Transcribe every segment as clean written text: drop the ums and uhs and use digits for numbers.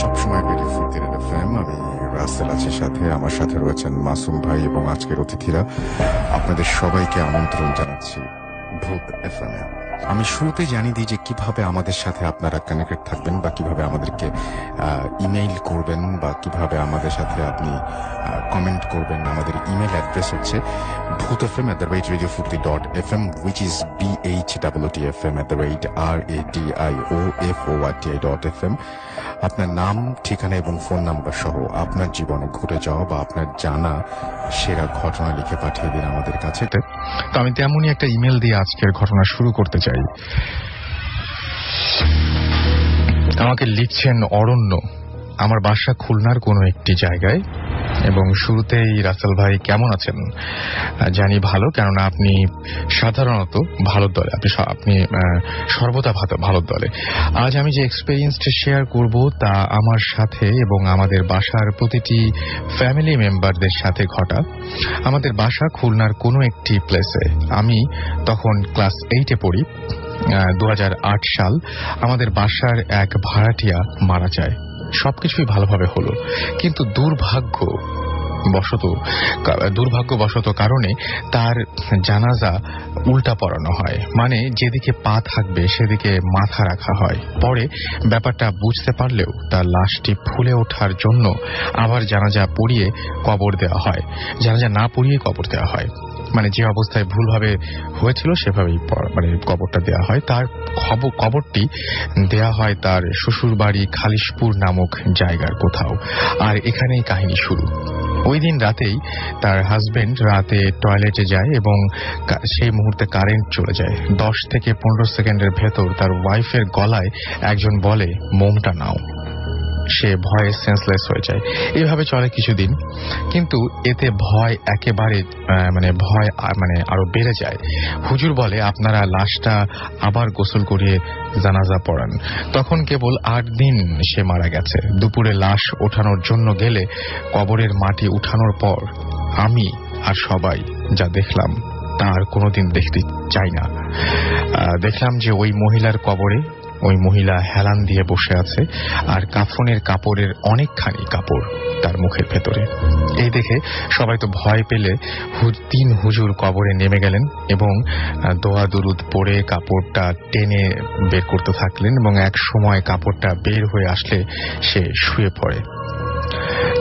সবসময় radio ফুর্তির FM. আমি রাসেল আছি সাথে, আমার সাথে রয়েছেন মাসুম ভাই এবং আজকের অতিথিরা। আপনাদের সবাইকে আমন্ত্রণ জানাচ্ছি ভূত এফএম। আমি শুরুতেই জানিয়ে দিই যে কিভাবে আমাদের সাথে আপনারা কানেক্টেড থাকবেন বা কিভাবে আমাদেরকে ইমেইল করবেন বা কিভাবে আমাদের সাথে আপনি কমেন্ট করবেন। আমাদের ইমেল অ্যাড্রেস হচ্ছে bhootfm@radiofurti.fm, which is bhootfm@radiofurti.fm। আপনার নাম, ঠিকানা এবং ফোন নাম্বার সহ আপনার জীবনে ঘটে যাওয়া বা আপনার জানা সেরা ঘটনা লিখে পাঠিয়ে দিন আমাদের কাছে। তো আমি তেমনই একটা ইমেল দিয়ে আজকের ঘটনা শুরু করতে চাই। আমাকে লিখছেন অরণ্য। আমার বাসা খুলনার কোনো একটি জায়গায়, এবং শুরুতেই রাসেল ভাই কেমন আছেন? জানি ভালো, কেননা আপনি সাধারণত ভালো দলে, আপনি সর্বদা ভালো দলে। আজ আমি যে এক্সপেরিয়েন্সটা শেয়ার করব তা আমার সাথে এবং আমাদের বাসার প্রতিটি ফ্যামিলি মেম্বারদের সাথে ঘটা। আমাদের বাসা খুলনার কোনো একটি প্লেসে। আমি তখন ক্লাস 8-এ পড়ি। 2008 সাল। আমাদের বাসার এক ভাড়াটিয়া মারা যায়। সবকিছুই ভালোভাবে হলো, কিন্তু দুর্ভাগ্যবশত কারণে তার জানাজা উল্টা পড়ানো হয়, মানে যেদিকে পা থাকবে সেদিকে মাথা রাখা হয়। পরে ব্যাপারটা বুঝতে পারলেও তার লাশটি ফুলে ওঠার জন্য আবার জানাজা পড়িয়ে কবর দেওয়া হয়, জানাজা না পড়িয়ে কবর দেওয়া হয়। মানে যে অবস্থায় ভুলভাবে হয়েছিল সেভাবেই মানে কবরটা দেওয়া হয়। তার কবরটি দেয়া হয় তার শ্বশুর বাড়ি খালিশপুর নামক জায়গার কোথাও। আর এখানেই কাহিনী শুরু। ওই দিন রাতেই তার হাজবেন্ড রাতে টয়লেটে যায় এবং সেই মুহূর্তে কারেন্ট চলে যায়। 10 থেকে 15 সেকেন্ডের ভেতর তার ওয়াইফের গলায় একজন বলে, মোমটা নাও। সে ভয়ে সেন্সলেস হয়ে যায়। এইভাবে চলে কিছুদিন, কিন্তু এতে ভয় একেবারে ভয় আরো বেড়ে যায়। হুজুর বলে, আপনারা লাশটা আবার গোসল করিয়ে জানাজা পড়ান। তখন কেবল 8 দিন সে মারা গেছে। দুপুরে লাশ ওঠানোর জন্য গেলে কবরের মাটি উঠানোর পর আমি আর সবাই যা দেখলাম তা আর কোনোদিন দেখতে চাই না। দেখলাম যে ওই মহিলার কবরে ওই মহিলা হেলান দিয়ে বসে আছে, আর কাফনের কাপড়ের অনেকখানি কাপড় তার মুখের ভেতরে। এই দেখে সবাই তো ভয় পেলে 3 হুজুর কবরে নেমে গেলেন এবং দোয়া দুরুদ পড়ে কাপড়টা টেনে বের করতে থাকলেন, এবং এক সময় কাপড়টা বের হয়ে আসলে সে শুয়ে পড়ে।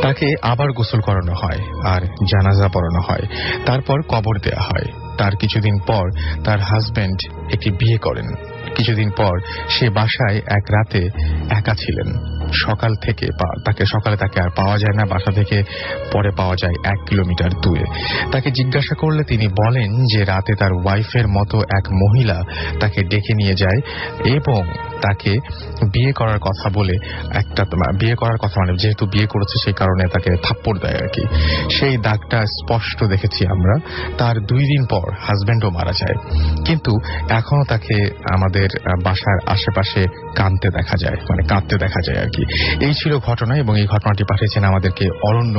তাকে আবার গোসল করানো হয় আর জানাজা পড়ানো হয়, তারপর কবর দেয়া হয়। তার কিছুদিন পর তার হাজবেন্ড একটি বিয়ে করেন। কিছুদিন পর সে বাসায় এক রাতে একা ছিলেন। সকালে তাকে আর পাওয়া যায় না। বাসা থেকে পরে পাওয়া যায় 1 কিলোমিটার দূরে। তাকে জিজ্ঞাসা করলে তিনি বলেন যে রাতে তার ওয়াইফের মতো এক মহিলা তাকে ডেকে নিয়ে যায় এবং তাকে বিয়ে করার কথা বলে যেহেতু বিয়ে করেছে সেই কারণে তাকে থাপ্পড় দেয় আর কি। সেই দাগটা স্পষ্ট দেখেছি আমরা। তার 2 দিন পর হাজবেন্ডও মারা যায়, কিন্তু এখনো তাকে আমাদের বাসার আশেপাশে কাঁদতে দেখা যায় আর কি। এই ছিল ঘটনা, এবং এই ঘটনাটি পাঠিয়েছেন আমাদেরকে অরণ্য।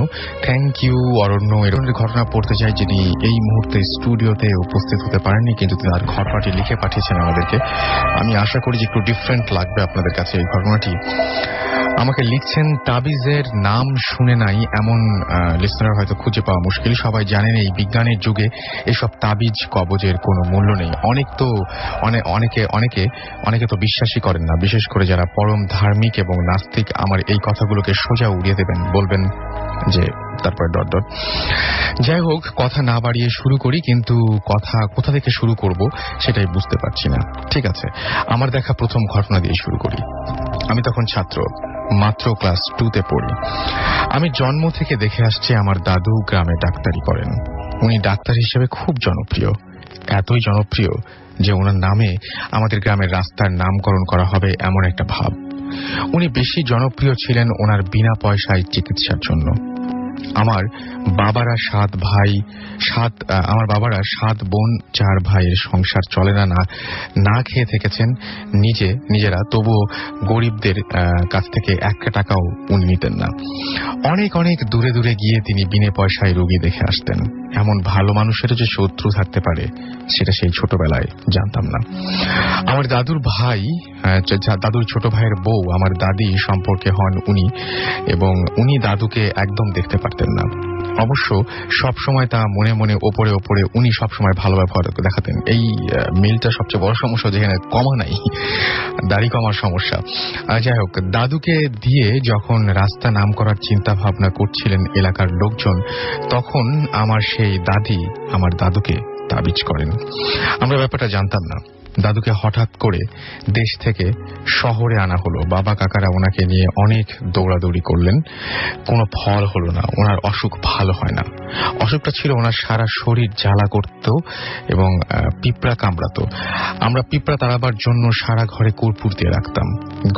থ্যাংক ইউ অরণ্য। এর ঘটনা পড়তে চাই যিনি এই মুহূর্তে স্টুডিওতে উপস্থিত হতে পারেননি, কিন্তু তার ঘটনাটি লিখে পাঠিয়েছেন আমাদেরকে। আমি আশা করি যে একটু ডিফারেন্ট লাগবে আপনাদের কাছে এই ঘটনাটি। আমাকে লিখছেন, তাবিজের নাম শুনে নাই এমন লিসনার হয়তো খুঁজে পাওয়া মুশকিল। সবাই জানেন এই বিজ্ঞানের যুগে এসব তাবিজ কবজের কোনো মূল্য নেই। অনেকে তো বিশ্বাসই করেন না, বিশেষ করে যারা পরম ধার্মিক এবং নাস্তিক। আমার এই কথাগুলোকে সোজা উড়িয়ে দেবেন, বলবেন যে তারপর ... যাই হোক, কথা না বাড়িয়ে শুরু করি, কিন্তু কোথা থেকে শুরু করব সেটাই বুঝতে পারছি না। ঠিক আছে, আমার দেখা প্রথম ঘটনা দিয়ে শুরু করি। আমি তখন ছাত্র, মাত্র ক্লাস 2-তে পড়ি। আমি জন্ম থেকে দেখে আসছি আমার দাদু গ্রামে ডাক্তারি করেন। উনি ডাক্তার হিসেবে খুব জনপ্রিয়, এতই জনপ্রিয় যে ওনার নামে আমাদের গ্রামের রাস্তার নামকরণ করা হবে এমন একটা ভাব। উনি বেশি জনপ্রিয় ছিলেন ওনার বিনা পয়সায় চিকিৎসার জন্য। আমার বাবারা 7 ভাই, আমার বাবারা 7 বোন 4 ভাইয়ের সংসার চলে না, না খেয়ে থেকেছেন নিজেরা, তবুও গরিবদের কাছ থেকে 1 টাকাও উনি নিতেন না। অনেক অনেক দূরে দূরে গিয়ে তিনি বিনে পয়সায় রোগী দেখে আসতেন। এমন ভালো মানুষেরও যে শত্রু থাকতে পারে সেটা সেই ছোটবেলায় জানতাম না। আমার দাদুর ছোট ভাইয়ের বউ আমার দাদি সম্পর্কে হন উনি, এবং উনি দাদুকে একদম দেখতে পারতেন না। অবশ্য সবসময় তা মনে মনে ওপরে ওপরে উনি সবসময় ভালো ব্যবহার দেখাতেন। এই মিলটা সবচেয়ে বড় সমস্যা, যেখানে কমা নাই, দাড়ি কমার সমস্যা। যাই হোক, দাদুকে দিয়ে যখন রাস্তা নাম করার চিন্তা ভাবনা করছিলেন এলাকার লোকজন, তখন আমার সেই দাদি আমার দাদুকে তাবিজ করেন। আমরা ব্যাপারটা জানতাম না। দাদুকে হঠাৎ করে দেশ থেকে শহরে আনা হলো। বাবা কাকারা ওনাকে নিয়ে অনেক দৌড়াদৌড়ি করলেন, কোনো ফল হলো না। ওনার অসুখ ভালো হয় না। অসুখটা ছিল ওনার সারা শরীর জ্বালা করত এবং পিঁপড়া কামড়াতো। আমরা পিঁপড়া তাড়াবার জন্য সারা ঘরে কর্পূর দিয়ে রাখতাম।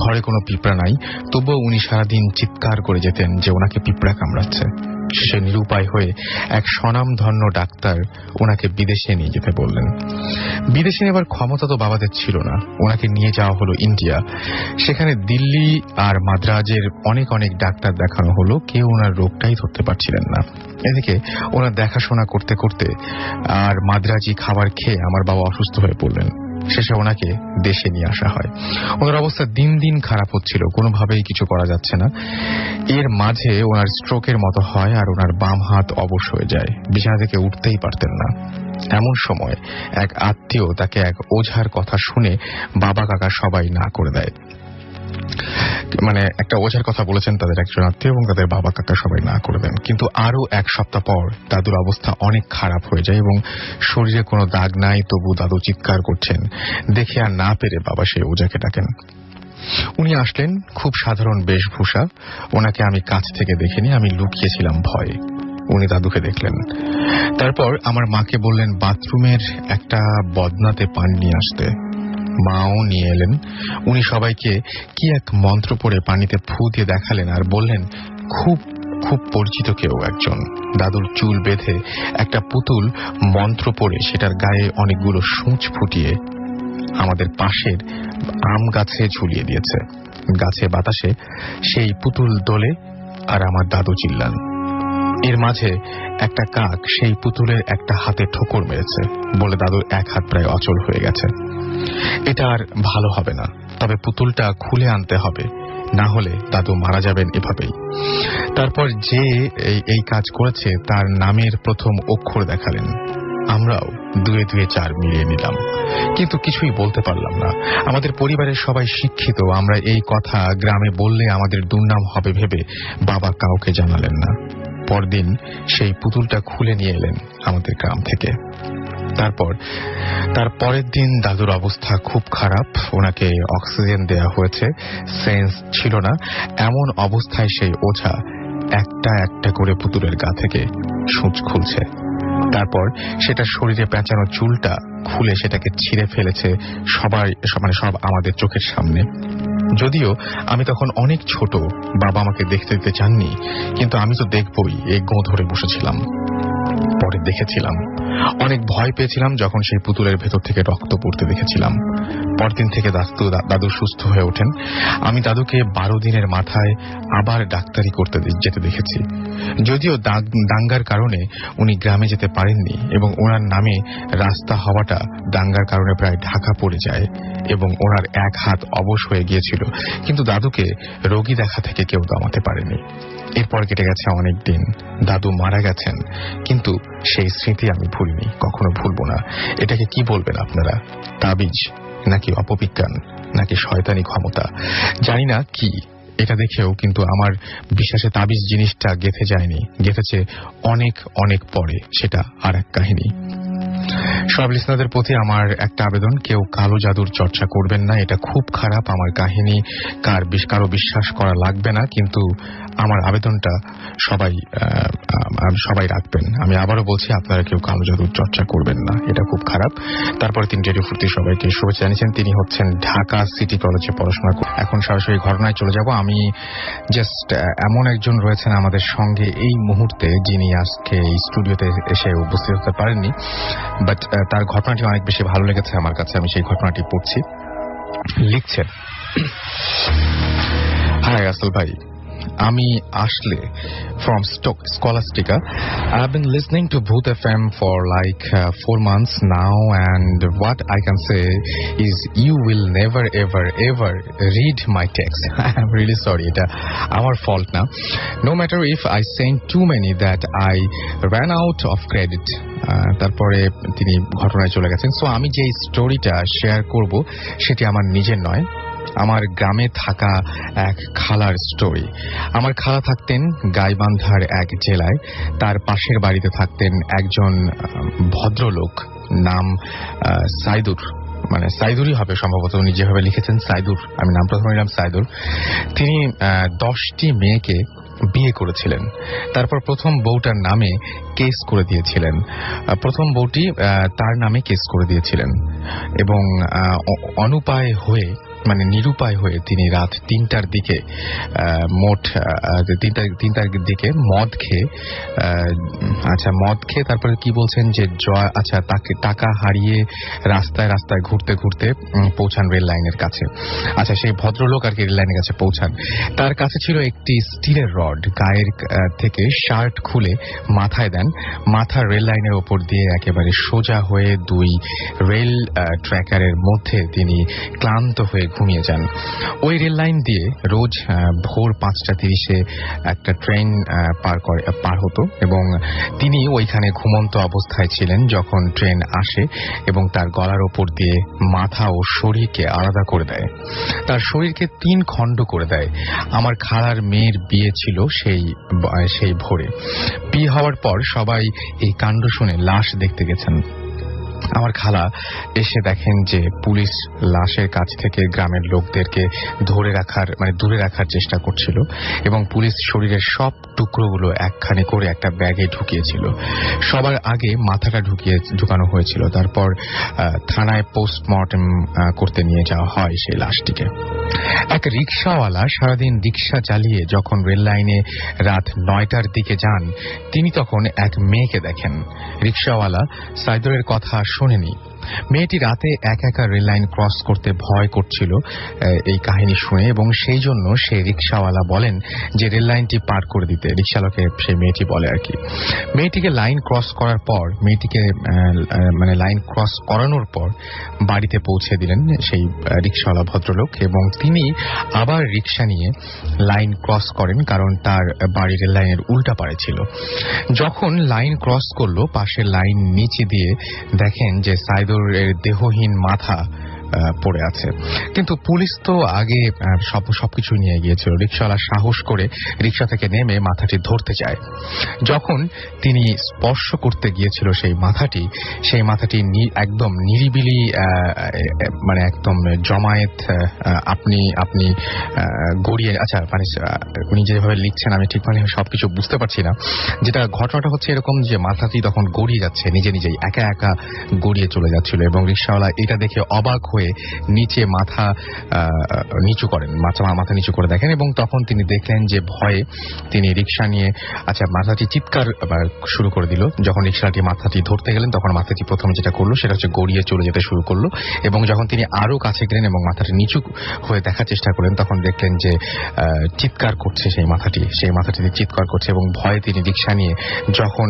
ঘরে কোনো পিঁপড়া নাই, তবুও উনি সারাদিন চিৎকার করে যেতেন যে ওনাকে পিঁপড়া কামড়াচ্ছে। সে নিরুপায় হয়ে এক স্বনামধন্য ডাক্তার ওনাকে বিদেশে নিয়ে যেতে বললেন। বিদেশে নেবার ক্ষমতা তো বাবাদের ছিল না। ওনাকে নিয়ে যাওয়া হলো ইন্ডিয়া। সেখানে দিল্লি আর মাদ্রাজের অনেক অনেক ডাক্তার দেখানো হলো, কেউ ওনার রোগটাই ধরতে পারছিলেন না। এদিকে ওনার দেখাশোনা করতে করতে আর মাদ্রাজি খাবার খেয়ে আমার বাবা অসুস্থ হয়ে পড়লেন। শেষে ওনাকে দেশে নিয়ে আসা হয়। ওনার অবস্থা দিন দিন খারাপ হচ্ছিল, কোনোভাবেই কিছু করা যাচ্ছে না। এর মাঝে ওনার স্ট্রোকের মতো হয় আর ওনার বাম হাত অবশ হয়ে যায়। বিছানা থেকে উঠতেই পারতেন না। এমন সময় এক আত্মীয় তাকে এক ওঝার কথা শুনে বাবা কাকা সবাই না করে দেয়। মানে একটা ওঝার কথা বলেছেন তাদের একজন আত্মীয়, এবং তাদের বাবা কাকা সবাই না করে দেন। কিন্তু আরো 1 সপ্তাহ পর দাদুর অবস্থা অনেক খারাপ হয়ে যায় এবং শরীরে কোনো দাগ নাই, তবু দাদু চিৎকার করছেন। দেখে আর না পেরে বাবা সেই ওঝাকে ডাকেন। উনি আসলেন, খুব সাধারণ বেশভূষা। ওনাকে আমি কাছ থেকে দেখিনি, আমি লুকিয়েছিলাম ভয়ে। উনি দাদুকে দেখলেন। তারপর আমার মাকে বললেন বাথরুমের একটা বদনাতে পানি নিয়ে আসতে। মাও নিয়ে এলেন। উনি সবাইকে কি এক মন্ত্র পড়ে পানিতে ফু দিয়ে দেখালেন আর বললেন খুব খুব পরিচিত কেউ একজন। দাদুর চুল বেঁধে একটা পুতুল মন্ত্র পড়ে সেটার গায়ে অনেকগুলো সূঁচ ফুটিয়ে আমাদের পাশের আম গাছে ঝুলিয়ে দিয়েছে। গাছে বাতাসে সেই পুতুল দোলে আর আমার দাদু চিল্লান। এর মাঝে একটা কাক সেই পুতুলের একটা হাতে ঠোকর মেরেছে বলে দাদুর 1 হাত প্রায় অচল হয়ে গেছে। এটা আর ভালো হবে না, তবে পুতুলটা খুলে আনতে হবে, না হলে দাদু মারা যাবেন এভাবেই। তারপর যে এই কাজ করেছে তার নামের প্রথম অক্ষর দেখালেন। আমরাও 2 2 4 মিলিয়ে নিলাম, কিন্তু কিছুই বলতে পারলাম না। আমাদের পরিবারের সবাই শিক্ষিত, আমরা এই কথা গ্রামে বললে আমাদের দুর্নাম হবে ভেবে বাবা কাউকে জানালেন না। পরদিন সেই পুতুলটা খুলে নিয়ে এলেন আমাদের গ্রাম থেকে। তার পরের দিন দাদুর অবস্থা খুব খারাপ। ওনাকে অক্সিজেন দেয়া হয়েছে, সেন্স ছিল না। এমন অবস্থায় সেই ওঝা একটা একটা করে পুতুলের গা থেকে সূঁচ খুলছে। তারপর সেটা শরীরে পেঁচানো চুলটা খুলে সেটাকে ছিঁড়ে ফেলেছে সব আমাদের চোখের সামনে। যদিও আমি তখন অনেক ছোট, বাবা আমাকে দেখতে দিতে চাননি, কিন্তু আমি তো দেখবই, এই গো ধরে বসেছিলাম। পরে দেখেছিলাম, অনেক ভয় পেয়েছিলাম যখন সেই পুতুলের ভেতর থেকে রক্ত পড়তে দেখেছিলাম। পরদিন থেকে দাদু সুস্থ হয়ে ওঠেন। আমি দাদুকে 12 দিনের মাথায় আবার ডাক্তারি করতে যেতে দেখেছি। যদিও দাঙ্গার কারণে উনি গ্রামে যেতে পারেননি এবং ওনার নামে রাস্তা হওয়াটা দাঙ্গার কারণে প্রায় ঢাকা পড়ে যায় এবং ওনার 1 হাত অবশ হয়ে গিয়েছিল, কিন্তু দাদুকে রোগী দেখা থেকে কেউ দমাতে পারেনি। এরপর কেটে গেছে অনেক দিন। দাদু মারা গেছেন, কিন্তু সেই স্মৃতি আমি ভুলিনি, কখনো ভুলবো না। এটাকে কি বলবেন আপনারা? তাবিজ নাকি অপবিজ্ঞান নাকি শয়তানি ক্ষমতা, জানি না কি। এটা দেখেও কিন্তু আমার বিশ্বাসে তাবিজ জিনিসটা গেঁথে যায়নি, গেঁথেছে অনেক অনেক পরে, সেটা আর এক কাহিনী। সব লিসনারদের প্রতি আমার একটা আবেদন, কেউ কালো জাদুর চর্চা করবেন না, এটা খুব খারাপ। আমার কাহিনী কারো বিশ্বাস করা লাগবে না, কিন্তু আমার আবেদনটা সবাই রাখবেন। আমি আবারও বলছি, আপনারা কেউ কালো জাদুর চর্চা করবেন না, এটা খুব খারাপ। তারপরে তিনি রেডিও ফুর্তি সবাইকে শুভেচ্ছা জানিয়েছেন। তিনি হচ্ছেন ঢাকা সিটি কলেজে পড়াশোনা। এখন সরাসরি ঘটনায় চলে যাব। আমি জাস্ট এমন একজন রয়েছেন আমাদের সঙ্গে এই মুহূর্তে, যিনি আজকে এই স্টুডিওতে এসে উপস্থিত হতে পারেননি, বাট তার ঘটনাটি অনেক বেশি ভালো লেগেছে আমার কাছে। আমি সেই ঘটনাটি পড়ছি। লিখছেন, হাই আসল ভাই, আমি আসলে from Scholastica. I've been listening to Bhoot FM for like 4 months now, and what I can say is you will never ever read my text. I'm really sorry, এটা আমার fault না. No matter if I send too many that I ran out of credit. তারপরে তিনি ঘটনায় চলে গেছেন। So আমি যে স্টোরিটা শেয়ার করব সেটি আমার নিজের নয়, আমার গ্রামে থাকা এক খালার স্টোরি। আমার খালা থাকতেন গাইবান্ধার এক জেলায়। তার পাশের বাড়িতে থাকতেন একজন ভদ্রলোক, নাম সাইদুর, মানে সাইদুরই হবে সম্ভবত, উনি যেভাবে লিখেছেন সাইদুর, আমি নাম প্রথমে নিলাম সাইদুর। তিনি 10টি মেয়েকে বিয়ে করেছিলেন। তারপর প্রথম বউটার নামে কেস করে দিয়েছিলেন। প্রথম বউটি তার নামে কেস করে দিয়েছিলেন এবং অনুপায় হয়ে, মানে নিরুপায় হয়ে তিনি রাত 3টার দিকে মোট 3টার দিকে মদ খেয়ে তারপরে কি বলছেন যে তাকে টাকা হারিয়ে রাস্তায় রাস্তায় ঘুরতে ঘুরতে পৌঁছান রেল লাইনের কাছে। সেই ভদ্রলোক আর কি রেল লাইনের কাছে পৌঁছান। তার কাছে ছিল একটি স্টিলের রড, গায়ের থেকে শার্ট খুলে মাথায় দেন। মাথা রেল লাইনের ওপর দিয়ে একেবারে সোজা হয়ে 2 রেল ট্র্যাকারের মধ্যে তিনি ক্লান্ত হয়ে ঘুমিয়ে যান। ওই রেল লাইন দিয়ে রোজ ভোর 5:30 একটা ট্রেন পার হতো এবং তিনি ওইখানে ঘুমন্ত অবস্থায় ছিলেন যখন ট্রেন আসে এবং তার গলার ওপর দিয়ে মাথা ও শরীরকে আলাদা করে দেয়, তার শরীরকে 3 খণ্ড করে দেয়। আমার খালার মেয়ের বিয়ে ছিল সেই ভোরে। বিয়ে হওয়ার পর সবাই এই কাণ্ড শুনে লাশ দেখতে গেছেন। আমার খালা এসে দেখেন যে পুলিশ লাশের কাছ থেকে গ্রামের লোকদেরকে দূরে রাখার চেষ্টা করছিল এবং পুলিশ শরীরের সব টুকরোগুলো একখানে করে একটা ব্যাগে ঢুকিয়েছিল। সবার আগে মাথাটা ঢুকানো হয়েছিল, তারপর থানায় পোস্টমর্টেম করতে নিয়ে যাওয়া হয় সেই লাশটিকে। এক রিকশাওয়ালা সারাদিন রিকশা চালিয়ে যখন রেল লাইনে রাত 9টার দিকে যান, তিনি তখন এক মেয়েকে দেখেন। রিকশাওয়ালা সাইদুরের কথা শোনেনি। মেয়েটি রাতে একা রেল লাইন ক্রস করতে ভয় করছিল এই কাহিনী শুনে, এবং সেই জন্য সেই রিকশাওয়ালা বলেন যে রেল লাইনটি পার করে দিতে। রিকশালকে সেই মেয়েটি বলে আর কি। মেয়েটিকে লাইন ক্রস করার পর, লাইন ক্রস করানোর পর বাড়িতে পৌঁছে দিলেন সেই রিকশাওয়ালা ভদ্রলোক, এবং তিনি আবার রিকশা নিয়ে লাইন ক্রস করেন, কারণ তার বাড়ি রেল লাইনের উল্টা পারে ছিল। যখন লাইন ক্রস করলো, পাশের লাইন নিচে দিয়ে দেখেন যে সাইদুরের দেহহীন মাথা পড়ে আছে। কিন্তু পুলিশ তো আগে সবকিছু নিয়ে গিয়েছিল। রিকশাওয়ালা সাহস করে রিকশা থেকে নেমে মাথাটি ধরতে যায়। যখন তিনি স্পর্শ করতে গিয়েছিল সেই মাথাটি একদম নিরিবিলি, একদম জমায়েত, আপনি গড়িয়ে, উনি যেভাবে লিখছেন আমি ঠিকভাবে সবকিছু বুঝতে পারছি না। যেটা ঘটনাটা হচ্ছে এরকম যে মাথাটি তখন গড়িয়ে যাচ্ছে, নিজেই একা গড়িয়ে চলে যাচ্ছিল, এবং রিকশাওয়ালা এটা দেখে অবাক হয়ে নিচে মাথা নিচু করেন, মাথা নিচু করে দেখেন, এবং তখন তিনি দেখলেন যে ভয়ে তিনি রিকশা নিয়ে মাথাটি চিৎকার শুরু করে দিল। যখন রিকশাটি মাথাটি ধরতে গেলেন, তখন মাথাটি প্রথমে যেটা করলো সেটা হচ্ছে গড়িয়ে চলে যেতে শুরু করলো, এবং যখন তিনি আরো কাছে গেলেন এবং মাথাটি নিচু হয়ে দেখার চেষ্টা করলেন, তখন দেখলেন যে চিৎকার করছে সেই মাথাটিতে চিৎকার করছে, এবং ভয়ে তিনি রিকশা নিয়ে যখন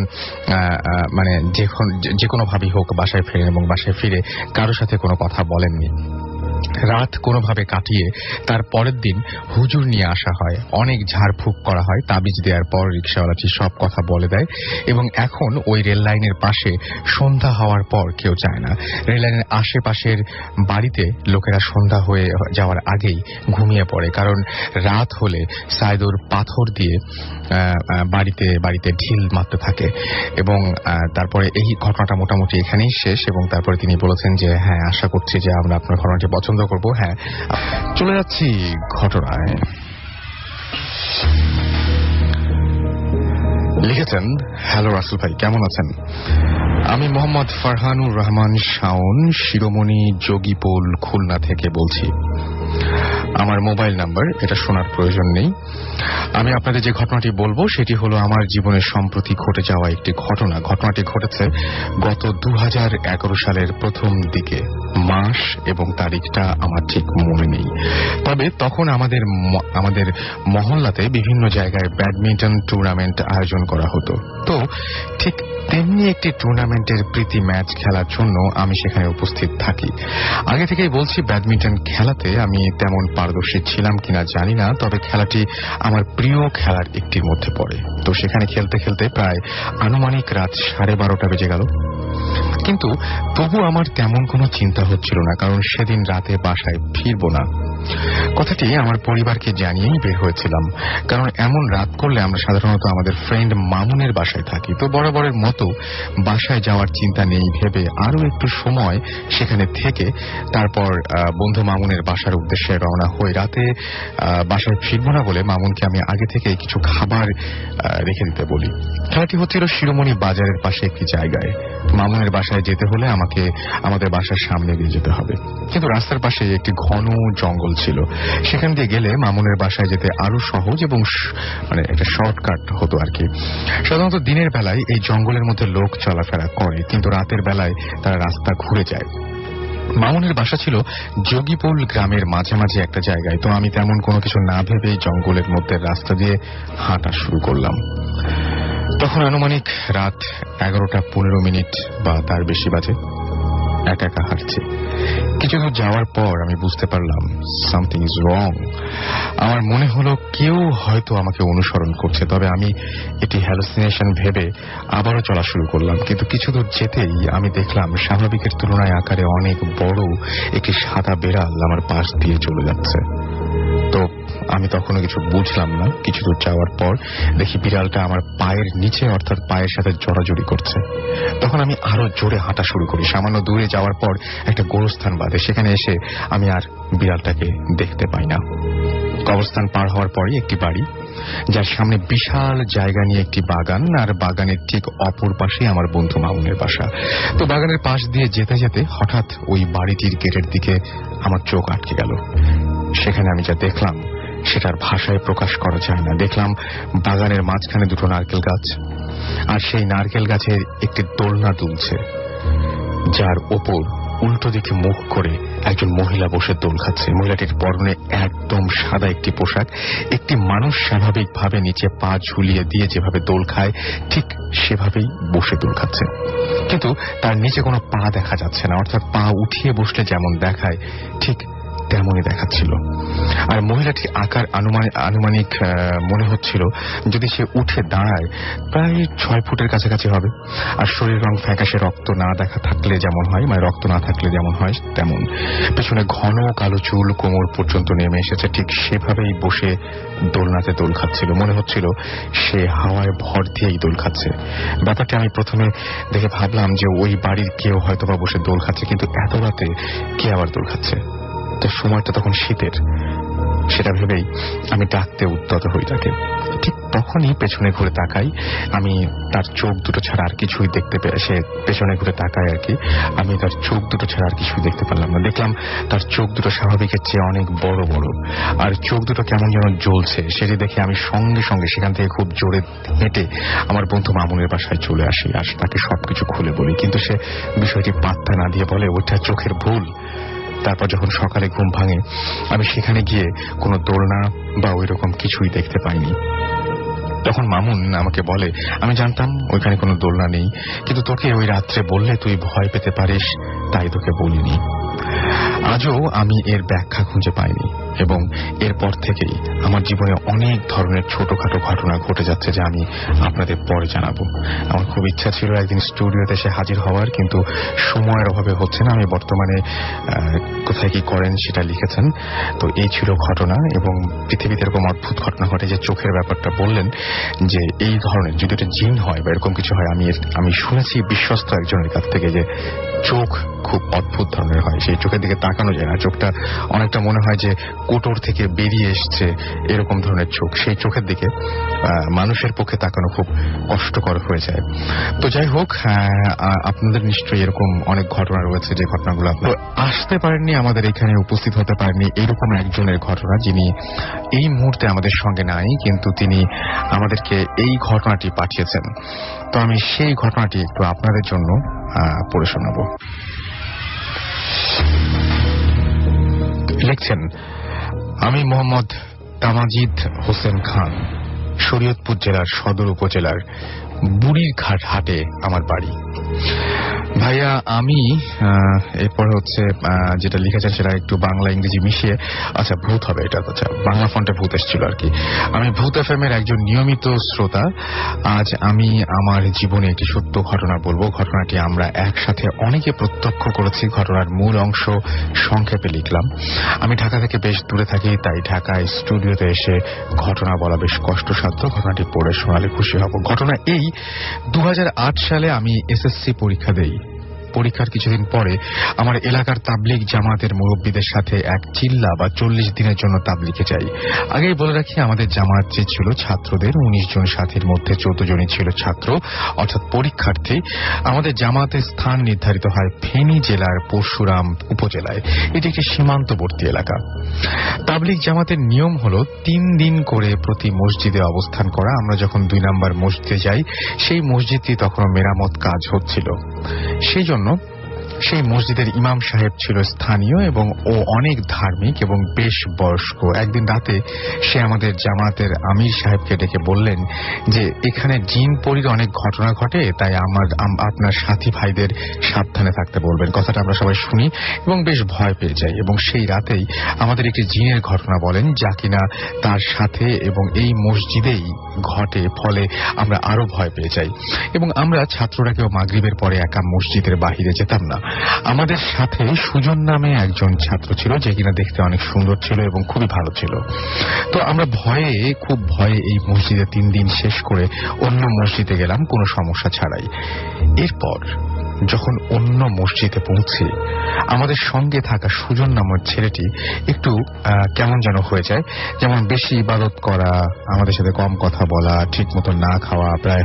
যে কোনো ভাবেই হোক বাসায় ফেরেন, এবং বাসায় ফিরে কারোর সাথে কোনো কথা বলেননি। রাত কোনোভাবে কাটিয়ে তার পরের দিন হুজুর নিয়ে আসা হয়, অনেক ঝাড়ফুঁক করা হয়, তাবিজ দেওয়ার পর রিক্সাওয়ালাটি সব কথা বলে দেয় এবং এখন ওই রেল লাইনের পাশে সন্ধ্যা হওয়ার পর কেউ যায় না। রেল লাইনের আশেপাশের বাড়িতে লোকেরা সন্ধ্যা হয়ে যাওয়ার আগেই ঘুমিয়ে পড়ে, কারণ রাত হলে সাইদুর পাথর দিয়ে বাড়িতে বাড়িতে ঢিল মারতে থাকে। এবং তারপরে এই ঘটনাটা মোটামুটি এখানেই শেষ এবং তারপরে তিনি বলেছেন যে হ্যাঁ, আশা করছি যে আমরা আপনার ঘটনাটি পছন্দ করব। হ্যাঁ, চলে যাচ্ছি ঘটনায়। লিখেছেন, হ্যালো রাসেল ভাই, কেমন আছেন? আমি মোহাম্মদ ফারহানুর রহমান শাওন, শিরোমণি যোগীপোল, খুলনা থেকে বলছি। আমার মোবাইল নাম্বার, এটা শোনার প্রয়োজন নেই। আমি আপনাদের যে ঘটনাটি বলবো সেটি হলো আমার জীবনের সম্প্রতি ঘটে যাওয়া একটি ঘটনা। ঘটনাটি ঘটেছে গত 2011 সালের প্রথম দিকে। মাস এবং তারিখটা আমার ঠিক মনে নেই, তবে তখন আমাদের মহল্লাতে বিভিন্ন জায়গায় ব্যাডমিন্টন টুর্নামেন্ট আয়োজন করা হতো। তো ঠিক তেমনি একটি টুর্নামেন্টের প্রীতি ম্যাচ খেলার জন্য আমি সেখানে উপস্থিত থাকি। আগে থেকেই বলছি, ব্যাডমিন্টন খেলাতে আমি তেমন পারদর্শী ছিলাম কিনা জানি না, তবে খেলাটি আমার প্রিয় খেলার একটির মধ্যে পড়ে। তো সেখানে খেলতে খেলতে প্রায় আনুমানিক রাত 12:30 বেজে গেল। কিন্তু তবু আমার তেমন কোনো চিন্তা হচ্ছিল না, কারণ সেদিন রাতে বাসায় ফিরব না। কথাটি আমার পরিবারকে জানিয়েই বের হয়েছিলাম, কারণ এমন রাত করলে আমরা সাধারণত আমাদের ফ্রেন্ড মামুনের বাসায় থাকি। তো বরাবরের মতো বাসায় যাওয়ার চিন্তা নেই ভেবে আরো একটু সময় সেখানে থেকে তারপর বন্ধু মামুনের বাসার উদ্দেশ্যে রওনা হই। রাতে বাসায় ফিরব না বলে মামুনকে আমি আগে থেকে কিছু খাবার রেখে দিতে বলি। খেলাটি হচ্ছিল শিরোমণি বাজারের পাশে একটি জায়গায়। মামুনের বাসায় যেতে হলে আমাকে আমাদের বাসার সামনে দিয়ে যেতে হবে, কিন্তু রাস্তার পাশে একটি ঘন জঙ্গল ছিল। সেখান দিয়ে গেলে মামুনের বাসায় যেতে আরো সহজ এবং মানে একটা শর্টকাট হতো আর কি। সাধারণত দিনের বেলায় এই জঙ্গলের মধ্যে লোক চলাফেরা করে, কিন্তু রাতের বেলায় তারা রাস্তা ঘুরে যায়। মামুনের বাসা ছিল যোগীপোল গ্রামের মাঝামাঝি একটা জায়গায়। তো আমি তেমন কোনো কিছু না ভেবে জঙ্গলের মধ্যে রাস্তা দিয়ে হাঁটা শুরু করলাম। তখন আনুমানিক রাত 11:15 বা তার বেশি বাজে। একা একা হাঁটছি। কিছু দূর যাওয়ার পর আমি বুঝতে পারলাম সামথিং ইজ রং। আমার মনে হলো কেউ হয়তো আমাকে অনুসরণ করছে, তবে আমি এটি হ্যালুসিনেশন ভেবে আবারও চলা শুরু করলাম। কিন্তু কিছু দূর যেতেই আমি দেখলাম স্বাভাবিকের তুলনায় আকারে অনেক বড় একটি সাদা বেড়াল আমার পাশ দিয়ে চলে যাচ্ছে। তো আমি তখনও কিছু বুঝলাম না। কিছু দূর যাওয়ার পর দেখি বিড়ালটা আমার পায়ের নিচে, অর্থাৎ পায়ের সাথে জড়াজড়ি করছে। তখন আমি আরো জোরে হাঁটা শুরু করি। সামান্য দূরে যাওয়ার পর একটা গোরস্থান বাদে সেখানে এসে আমি আর বিড়ালটাকে দেখতে পাই না। কবরস্থান পার হওয়ার পরই একটি বাড়ি, যার সামনে বিশাল জায়গা নিয়ে একটি বাগান, আর বাগানের ঠিক অপর পাশে আমার বন্ধু মামুনের বাসা। তো বাগানের পাশ দিয়ে যেতে যেতে হঠাৎ ওই বাড়িটির গেটের দিকে আমার চোখ আটকে গেল। সেখানে আমি যা দেখলাম সেটার ভাষায় প্রকাশ করা যায় না। দেখলাম বাগানের মাঝখানে দুটো নারকেল গাছ, আর সেই নারকেল গাছের একটি দোলনা দুলছে, যার ওপর উল্টো দিকে মুখ করে একজন মহিলা বসে দোল খাচ্ছে। মহিলাটির পরনে একদম সাদা একটি পোশাক। একটি মানুষ স্বাভাবিকভাবে নিচে পা ঝুলিয়ে দিয়ে যেভাবে দোল খায় ঠিক সেভাবেই বসে দোল খাচ্ছে, কিন্তু তার নিচে কোনো পা দেখা যাচ্ছে না, অর্থাৎ পা উঠিয়ে বসলে যেমন দেখায় ঠিক তেমনই দেখাচ্ছিল। আর মহিলাটির আকার আনুমানিক মনে হচ্ছিল যদি সে উঠে দাঁড়ায় প্রায় 6 ফুটের কাছাকাছি হবে। আর শরীর রং ফ্যাকাশে, রক্ত না দেখা থাকলে যেমন হয়, মানে রক্ত না থাকলে যেমন হয় তেমন। পেছনে ঘন কালো চুল কোমর পর্যন্ত নেমে এসেছে, ঠিক সেভাবেই বসে দোলনাতে দোল খাচ্ছিল। মনে হচ্ছিল সে হাওয়ায় ভর দিয়েই দোল খাচ্ছে। ব্যাপারটা আমি প্রথমে দেখে ভাবলাম যে ওই বাড়ির কেউ হয়তোবা বসে দোল খাচ্ছে, কিন্তু এত রাতে কে আবার দোল খাচ্ছে? তো সময়টা তখন শীতের, সেটা ভেবেই আমি ডাকতে উদ্যত হই তাকে। ঠিক তখনই পেছনে ঘুরে তাকাই আমি, তার চোখ দুটো ছাড়া আর কিছুই দেখতে পেয়ে, সে পেছনে ঘুরে তাকায় আর কি। আমি তার চোখ দুটো ছাড়া আর কিছুই দেখতে পারলাম না। দেখলাম তার চোখ দুটো স্বাভাবিকের চেয়ে অনেক বড় বড়, আর চোখ দুটো কেমন যেন জ্বলছে। সেটি দেখে আমি সঙ্গে সঙ্গে সেখান থেকে খুব জোরে হেঁটে আমার বন্ধু মামুনের বাসায় চলে আসি, আর তাকে সবকিছু খুলে বলি। কিন্তু সে বিষয়টি পাত্তা না দিয়ে বলে ওইটা চোখের ভুল। তারপর যখন সকালে ঘুম ভাঙে আমি সেখানে গিয়ে কোনো দোলনা বা ওই রকম কিছুই দেখতে পাইনি। তখন মামুন আমাকে বলে, আমি জানতাম ওইখানে কোনো দোলনা নেই, কিন্তু তোকে ওই রাত্রে বললে তুই ভয় পেতে পারিস, তাই তোকে বলিনি। আজও আমি এর ব্যাখ্যা খুঁজে পাইনি এবং এরপর থেকেই আমার জীবনে অনেক ধরনের ছোটখাটো ঘটনা ঘটে যাচ্ছে যা আমি আপনাদের পরে জানাবো। আমার খুব ইচ্ছা ছিল একদিন স্টুডিওতে এসে হাজির হওয়ার, কিন্তু সময়ের অভাবে হচ্ছে না। আমি বর্তমানে কোথায় কি করেন সেটা লিখেছেন। তো এই ছিল ঘটনা, এবং পৃথিবীতে এরকম অদ্ভুত ঘটনা ঘটে যে চোখের ব্যাপারটা বললেন যে এই ধরনের যদি এটা জিন হয় বা এরকম কিছু হয়, আমি শুনেছি বিশ্বস্ত একজনের কাছ থেকে যে চোখ খুব অদ্ভুত ধরনের হয়, সেই চোখের দিকে তাকানো যায় না, চোখটা অনেকটা মনে হয় যে কোটর থেকে বেরিয়ে এসছে, এরকম ধরনের চোখ। সেই চোখের দিকে মানুষের পক্ষে তাকানো খুব কষ্টকর হয়ে যায়। তো যাই হোক, আপনাদের নিশ্চয়ই এরকম অনেক ঘটনা রয়েছে যে ঘটনাগুলো আপনারা আসতে পারেননি, আমাদের এখানে উপস্থিত হতে পারেননি। এরকম একজনের ঘটনা যিনি এই মুহূর্তে আমাদের সঙ্গে নাই, কিন্তু তিনি আমাদেরকে এই ঘটনাটি পাঠিয়েছেন। তো আমি সেই ঘটনাটি একটু আপনাদের জন্য পড়ে শোনাবো। লিখছেন, আমি মোহাম্মদ তামাজিদ হোসেন খান, শরীয়তপুর জেলার সদর উপজেলার বুড়ির ঘাট হাটে আমার বাড়ি। ভাইয়া, আমি এরপর হচ্ছে যেটা লিখেছেন সেটা একটু বাংলা ইংরেজি মিশিয়ে, আচ্ছা ভূত হবে এটা, আচ্ছা বাংলা ফন্টে ভূত এসেছিল আর কি। আমি ভূত এফএম এর একজন নিয়মিত শ্রোতা। আজ আমি আমার জীবনে একটি সত্য ঘটনা বলবো। ঘটনাটি আমরা একসাথে অনেকে প্রত্যক্ষ করেছি। ঘটনার মূল অংশ সংক্ষেপে লিখলাম। আমি ঢাকা থেকে বেশ দূরে থাকি, তাই ঢাকায় স্টুডিওতে এসে ঘটনা বলা বেশ কষ্টসাধ্য। ঘটনাটি পড়ে শোনালে খুশি হব। ঘটনা এই, 2008 সালে আমি এসএসসি পরীক্ষা দেই। পরীক্ষার কিছুদিন পরে আমার এলাকার তাবলিগ জামাতের মুরব্বীদের সাথে এক চিল্লা বা 40 দিনের জন্য তাবলিগে যাই। আগেই বলে রাখি, আমাদের জামাত যে ছিল ছাত্রদের, 19 জন সাথীর মধ্যে 14 জনই ছিল ছাত্র, অর্থাৎ পরীক্ষার্থী। আমাদের জামাতের স্থান নির্ধারিত হয় ফেনী জেলার পরশুরাম উপজেলায়। এটি একটি সীমান্তবর্তী এলাকা। তাবলিগ জামাতের নিয়ম হলো 3 দিন করে প্রতি মসজিদে অবস্থান করা। আমরা যখন 2 নম্বর মসজিদে যাই, সেই মসজিদটি তখনও মেরামত কাজ হচ্ছিল। সেই জন্য সেই মসজিদের ইমাম সাহেব ছিল স্থানীয় এবং ও অনেক ধার্মিক এবং বেশ বয়স্ক। একদিন রাতে সে আমাদের জামাতের আমির সাহেবকে ডেকে বললেন যে এখানে জিন পরীর অনেক ঘটনা ঘটে, তাই আপনার সাথী ভাইদের সাবধানে থাকতে বলবেন। কথাটা আমরা সবাই শুনি এবং বেশ ভয় পেয়ে যাই, এবং সেই রাতেই আমাদের একটি জিনের ঘটনা বলেন যা কিনা তার সাথে এবং এই মসজিদেই ঘটে। ফলে আমরা আরো ভয় পেয়ে যাই এবং আমরা ছাত্ররা কেউ মাগরিবের পরে একা মসজিদের বাহিরে যেতাম না। আমাদের সাথে সুজন নামে একজন ছাত্র ছিল, যে কিনা দেখতে অনেক সুন্দর ছিল এবং খুবই ভালো ছিল। তো আমরা খুব ভয়ে এই মসজিদে 3 দিন শেষ করে অন্য মসজিদে গেলাম কোনো সমস্যা ছাড়াই। এরপর যখন অন্য মসজিদে পৌঁছি, আমাদের সঙ্গে থাকা সুজন নামের ছেলেটি একটু কেমন যেন হয়ে যায়। যেমন বেশি ইবাদত করা, আমাদের সাথে কম কথা বলা, ঠিক মতো না খাওয়া, প্রায়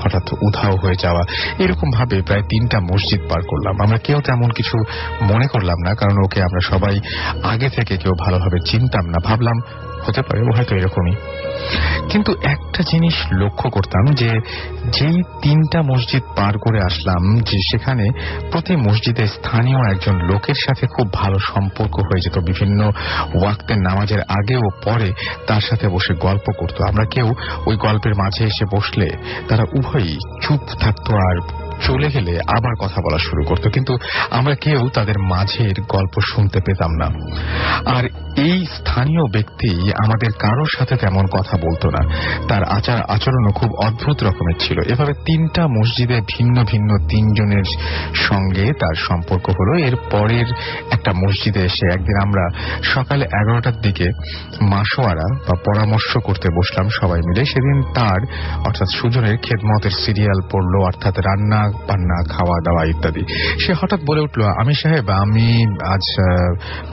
হঠাৎ উধাও হয়ে যাওয়া, এরকম ভাবে প্রায় 3টা মসজিদ পার করলাম। আমরা কেউ তেমন কিছু মনে করলাম না, কারণ ওকে আমরা সবাই আগে থেকে কেউ ভালোভাবে চিনতাম না। ভাবলাম হতে পারে ও হয়তো এরকমই। কিন্তু একটা জিনিস লক্ষ্য করতাম যে যেই 3টা মসজিদ পার করে আসলাম, যে সেখানে প্রতি মসজিদে স্থানীয় একজন লোকের সাথে খুব ভালো সম্পর্ক হয়ে যেত। বিভিন্ন ওয়াক্তের নামাজের আগে ও পরে তার সাথে বসে গল্প করত। আমরা কেউ ওই গল্পের মাঝে এসে বসলে তারা উভয়ই চুপ থাকতো, আর চলে গেলে আবার কথা বলা শুরু করত, কিন্তু আমরা কেউ তাদের মাঝের গল্প শুনতে পেতাম না। আর এই স্থানীয় ব্যক্তি আমাদের কারোর সাথে তেমন কথা বলতো না। তার আচরণও খুব অদ্ভুত রকমের ছিল। এভাবে 3টা মসজিদে ভিন্ন ভিন্ন 3 জনের সঙ্গে তার সম্পর্ক হলো। এর পরের একটা মসজিদে এসে একদিন আমরা সকালে 11টার দিকে মাসোয়ারা বা পরামর্শ করতে বসলাম সবাই মিলে। সেদিন তার অর্থাৎ সুজনের খেদমতের সিরিয়াল পড়লো, অর্থাৎ রান্না বান্না, খাওয়া দাওয়া ইত্যাদি। সে হঠাৎ বলে উঠল, আমি সাহেব, আমি আজ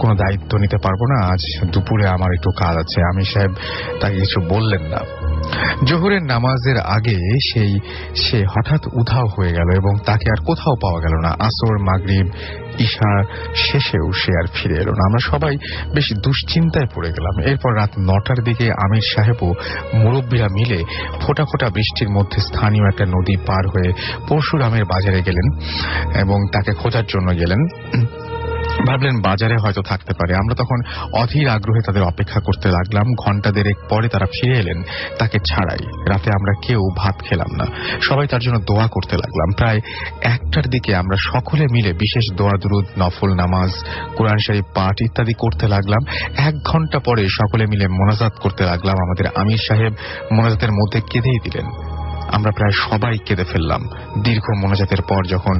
কোনো দায়িত্ব নিতে পারবো না, আজ দুপুরে আমার একটু কাজ আছে। আমি সাহেব তাকে কিছু বললেন না। জোহরের নামাজের আগে সে হঠাৎ উধাও হয়ে গেল এবং তাকে আর কোথাও পাওয়া গেল না। আসর, মাগরিব, ঈশা শেষেও সে আর ফিরে এলো না। আমরা সবাই বেশ দুশ্চিন্তায় পড়ে গেলাম। এরপর রাত 9টার দিকে আমির সাহেবও মুরব্বীরা মিলে ফোঁটা ফোঁটা বৃষ্টির মধ্যে স্থানীয় একটা নদী পার হয়ে পরশুরামের বাজারে গেলেন এবং তাকে খোঁজার জন্য গেলেন। ভাবলেন বাজারে হয়তো থাকতে পারে। আমরা তখন অধীর আগ্রহে তাদের অপেক্ষা করতে লাগলাম। ঘণ্টা দেড়েক পরে তারা ফিরে এলেন, তাকে ছাড়াই। রাতে আমরা কেউ ভাত খেলাম না, সবাই তার জন্য দোয়া করতে লাগলাম। প্রায় 1টার দিকে আমরা সকলে মিলে বিশেষ দোয়া দুরুদ, নফল নামাজ, কোরআন শরীফ পাঠ ইত্যাদি করতে লাগলাম। 1 ঘণ্টা পরে সকলে মিলে মোনাজাত করতে লাগলাম। আমাদের আমির সাহেব মোনাজাতের মধ্যে কেঁদেই দিলেন। আমরা প্রায় সবাই কেঁদে ফেললাম। দীর্ঘ মোনাজাতের পর যখন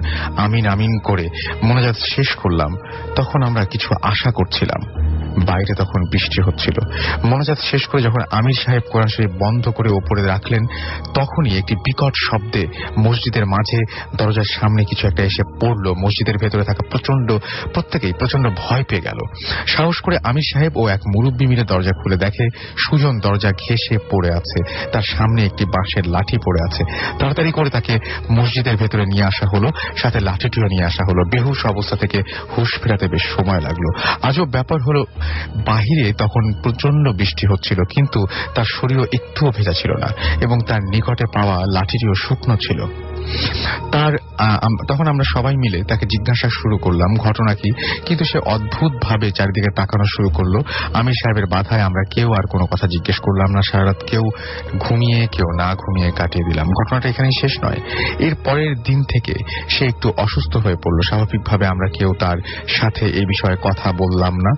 আমিন আমিন করে মোনাজাত শেষ করলাম, তখন আমরা কিছু আশা করছিলাম। বাইরে তখন বৃষ্টি হচ্ছিল। মোনাজাত শেষ করে যখন আমির সাহেব কোরআন শরীফ বন্ধ করে ওপরে রাখলেন, তখনই একটি বিকট শব্দে মসজিদের মাঝে দরজার সামনে কিছু একটা এসে পড়ল। মসজিদের ভেতরে থাকা প্রত্যেকেই প্রচন্ড ভয় পেয়ে গেল। সাহস করে আমির সাহেব ও এক মুরব্বী মিলে দরজা খুলে দেখে সুজন দরজা ঘেঁষে পড়ে আছে, তার সামনে একটি বাঁশের লাঠি পড়ে আছে। তাড়াতাড়ি করে তাকে মসজিদের ভেতরে নিয়ে আসা হলো, সাথে লাঠিটিও নিয়ে আসা হলো। বেহুশ অবস্থা থেকে হুঁশ ফেরাতে বেশ সময় লাগলো। আজব ব্যাপার হলো, বাহিরে তখন প্রচন্ড বৃষ্টি হচ্ছিল, কিন্তু তার শরীরও একটুও ভেজা ছিল না এবং তার নিকটে পাওয়া লাঠিটিও শুকনো ছিল। তখন আমরা সবাই মিলে তাকে জিজ্ঞাসা শুরু করলাম ঘটনা কি, কিন্তু সে অদ্ভুত ভাবে চারিদিকে তাকানো শুরু করলো। আমির সাহেবের বাধায় আমরা কেউ আর কোনো কথা জিজ্ঞেস করলাম না। সারা রাত কেউ ঘুমিয়ে কেউ না ঘুমিয়ে কাটিয়ে দিলাম। ঘটনাটা এখানেই শেষ নয়। এর পরের দিন থেকে সে একটু অসুস্থ হয়ে পড়ল। স্বাভাবিকভাবে আমরা কেউ তার সাথে এই বিষয়ে কথা বললাম না।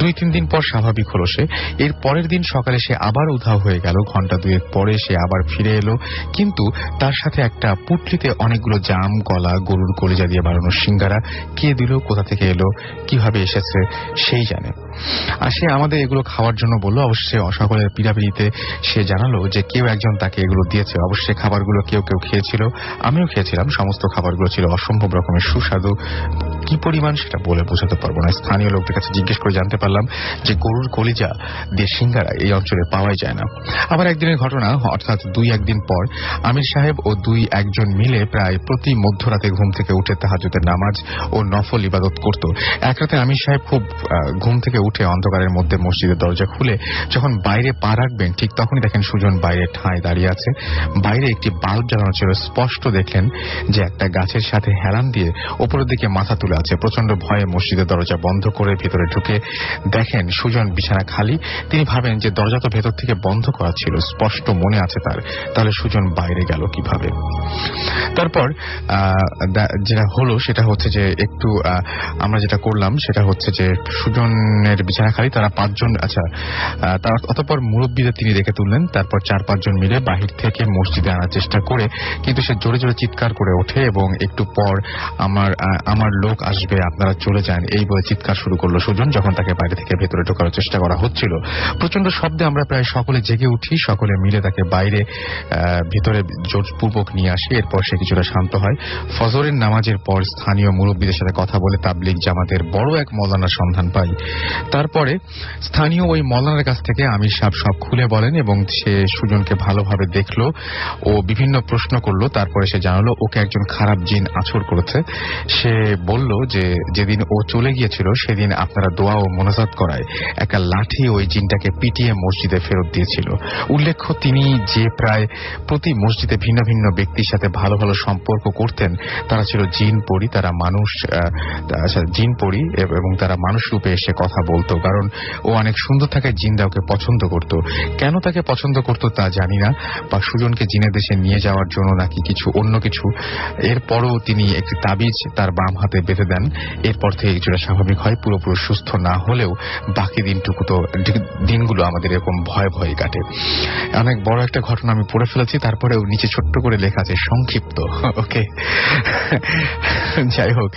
2-3 দিন পর স্বাভাবিক হলো সে। এর পরের দিন সকালে সে আবার উধাও হয়ে গেল। ঘণ্টা 2 পরে সে আবার ফিরে এলো, কিন্তু তার সাথে একটা পুটলিতে অনেকগুলো জাম, কলা, গরুর কলিজা দিয়ে বানানো সিঙ্গারা। কে দিল, কোথা থেকে এলো, কিভাবে এসেছে সেই জানে। আর সে আমাদের এগুলো খাওয়ার জন্য বলল। অবশ্যই সকলের পিড়াপিড়িতে সে জানালো যে কেউ একজন তাকে এগুলো দিয়েছে। অবশ্যই খাবারগুলো কেউ কেউ খেয়েছিল, আমিও খেয়েছিলাম। সমস্ত খাবারগুলো ছিল অসম্ভব রকমের সুস্বাদু। কি পরিমাণ সেটা বলে বোঝাতে পারবো না। স্থানীয় লোকদের কাছে জিজ্ঞেস করে জানতে পারলাম যে গরুর কলিজা দিয়ে সিঙ্গারা এই অঞ্চলে পাওয়াই যায় না। আবার একদিনের ঘটনা, অর্থাৎ 2-1 দিন পর আমির সাহেব ও 2-1 জন মিলে প্রায় প্রতি মধ্যরাতে ঘুম থেকে উঠে তাহাজ্জুদের নামাজ ও নফল ইবাদত করত। এক রাতে আমির সাহেব খুব ঘুম থেকে উঠে অন্ধকারের মধ্যে মসজিদের দরজা খুলে যখন বাইরে পা রাখবেন, ঠিক তখনই দেখেন সুজন বাইরে ঠাঁই দাঁড়িয়ে আছে। বাইরে একটি বাল্ব জ্বালানো ছিল। স্পষ্ট দেখলেন যে একটা গাছের সাথে হেলান দিয়ে ওপরের দিকে মাথা তুলে আছে। প্রচন্ড ভয়ে মসজিদের দরজা বন্ধ করে ভেতরে ঢুকে দেখেন সুজন বিছানা খালি। তিনি ভাবেন যে দরজা তো ভেতর থেকে বন্ধ করা ছিল, স্পষ্ট মনে আছে তার, তাহলে সুজন বাইরে গেল কিভাবে। তারপর যেটা হলো সেটা হচ্ছে যে একটু আমরা যেটা করলাম সেটা হচ্ছে যে সুজনের বিছানা খালি, তারা 5 জন, তার অতঃপর মুরব্বীদের তিনি রেখে তুললেন। তারপর 4-5 জন মিলে বাহির থেকে মসজিদে আনার চেষ্টা করে, কিন্তু সে জোরে জোরে চিৎকার করে ওঠে এবং একটু পর আমার লোক আসবে, আপনারা চলে যান, এই বলে চিৎকার শুরু করলো সুজন। যখন তাকে বাইরে থেকে ভেতরে ঢোকার চেষ্টা করা হচ্ছিল, প্রচন্ড শব্দে আমরা প্রায় সকলে জেগে উঠি। সকলে মিলে তাকে বাইরে ভিতরে জোরপূর্বক নিয়ে আসি। এরপর সে কিছুটা শান্ত হয়। ফজরের নামাজের পর স্থানীয় মুরব্বীদের সাথে কথা বলে তাবলিগ জামাতের বড় এক মওলানার সন্ধান পাই। তারপরে স্থানীয় ওই মওলানার কাছ থেকে আমির সাহেব সব খুলে বলেন এবং সে সুজনকে ভালোভাবে দেখলো ও বিভিন্ন প্রশ্ন করলো। তারপরে সে জানালো ওকে একজন খারাপ জিন আছর করেছে। সে বলল যে যেদিন ও চলে গিয়েছিল সেদিন আপনারা দোয়া ও মোনাজাত করায় একটা লাঠি ওই জিনটাকে পিটিয়ে মসজিদে ফেরত দিয়েছিল। উল্লেখ্য তিনি যে প্রায় প্রতি মসজিদে ভিন্ন ভিন্ন ব্যক্তির সাথে ভালো ভালো সম্পর্ক করতেন, তারা ছিল জিন পরি। তারা জিন পরি এবং তারা মানুষ রূপে এসে কথা বলতো। কারণ ও অনেক সুন্দর থাকায় জিনরা ওকে পছন্দ করত। কেন তাকে পছন্দ করত তা জানি না, বা সুজনকে জিনের দেশে নিয়ে যাওয়ার জন্য নাকি অন্য কিছু। এরপরও তিনি একটি তাবিজ তার বাম হাতে বেঁধে দেন। এরপর থেকে কিছুটা স্বাভাবিক হয়। পুরোপুরি সুস্থ না হলেও বাকি দিনগুলো আমাদের এরকম ভয়ে ভয়ে কাটে। অনেক বড় একটা ঘটনা আমি পড়ে ফেলেছি, তারপরেও নিচে ছোট্ট করে লেখা আছে সংক্ষিপ্ত। ওকে, যাই হোক,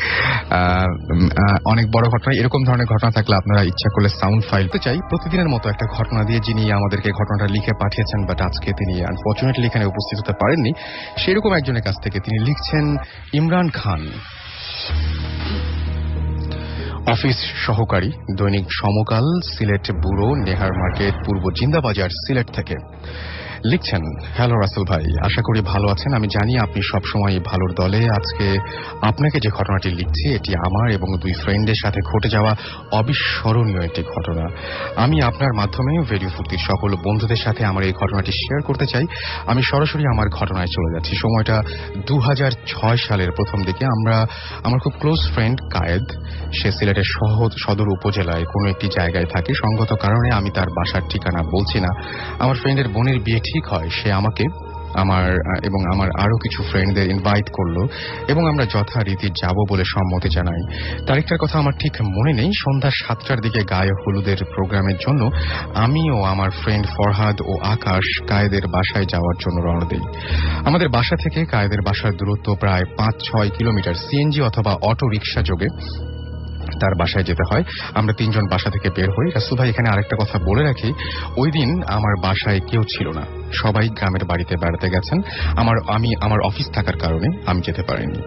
অনেক বড় ঘটনা। এরকম ধরনের ঘটনা থাকলে আপনারা ইচ্ছা করলে সাউন্ড ফাইল তো চাই। প্রতিদিনের মতো একটা ঘটনা দিয়ে যিনি আমাদেরকে ঘটনাটা লিখে পাঠিয়েছেন, বাট আজকে তিনি আনফরচুনেটলি এখানে উপস্থিত হতে পারেননি, সেরকম একজনের কাছ থেকে তিনি লিখছেন। ইমরান খান, অফিস সহকারী, দৈনিক সমকাল, সিলেট ব্যুরো, নেহার মার্কেট, পূর্ব জিন্দাবাজার, সিলেট থেকে। লিখছেন, হ্যালো রাসেল ভাই, আশা করি ভালো আছেন। আমি জানি আপনি সবসময় ভালোর দলে। আজকে আপনাকে যে ঘটনাটি লিখছি এটি আমার এবং দুই ফ্রেন্ডের সাথে ঘটে যাওয়া অবিস্মরণীয় একটি ঘটনা। আমি আপনার মাধ্যমে রেডিও ফুর্তির সকল বন্ধুদের সাথে আমার এই ঘটনাটি শেয়ার করতে চাই। আমি সরাসরি আমার ঘটনায় চলে যাচ্ছি। সময়টা 2006 সালের প্রথম দিকে। আমার খুব ক্লোজ ফ্রেন্ড কায়েদ, সে সিলেটের সদর উপজেলায় কোনো একটি জায়গায় থাকে। সঙ্গত কারণে আমি তার বাসার ঠিকানা বলছি না। আমার ফ্রেন্ডের বোনের বিয়ে ঠিক হয়, সে আমাকে আমার আরো কিছু ফ্রেন্ডদের ইনভাইট করলো এবং আমরা যথারীতি যাব বলে সম্মতি জানাই। তারিখটার কথা আমার ঠিক মনে নেই। সন্ধ্যা 7টার দিকে গায়ে হলুদের প্রোগ্রামের জন্য আমি ও আমার ফ্রেন্ড ফরহাদ ও আকাশ কায়েদের বাসায় যাওয়ার জন্য রওনা দিই। আমাদের বাসা থেকে কায়েদের বাসার দূরত্ব প্রায় 5-6 কিলোমিটার। সিএনজি অথবা অটো রিক্সা যোগে তার বাসায় যেতে হয়। আমরা তিনজন বাসা থেকে বের হই। রাসেল ভাই, এখানে আরেকটা কথা বলে রাখি, ওই দিন আমার বাসায় কেউ ছিল না, সবাই গ্রামের বাড়িতে বেড়াতে গেছেন। আমার অফিস থাকার কারণে আমি যেতে পারিনি।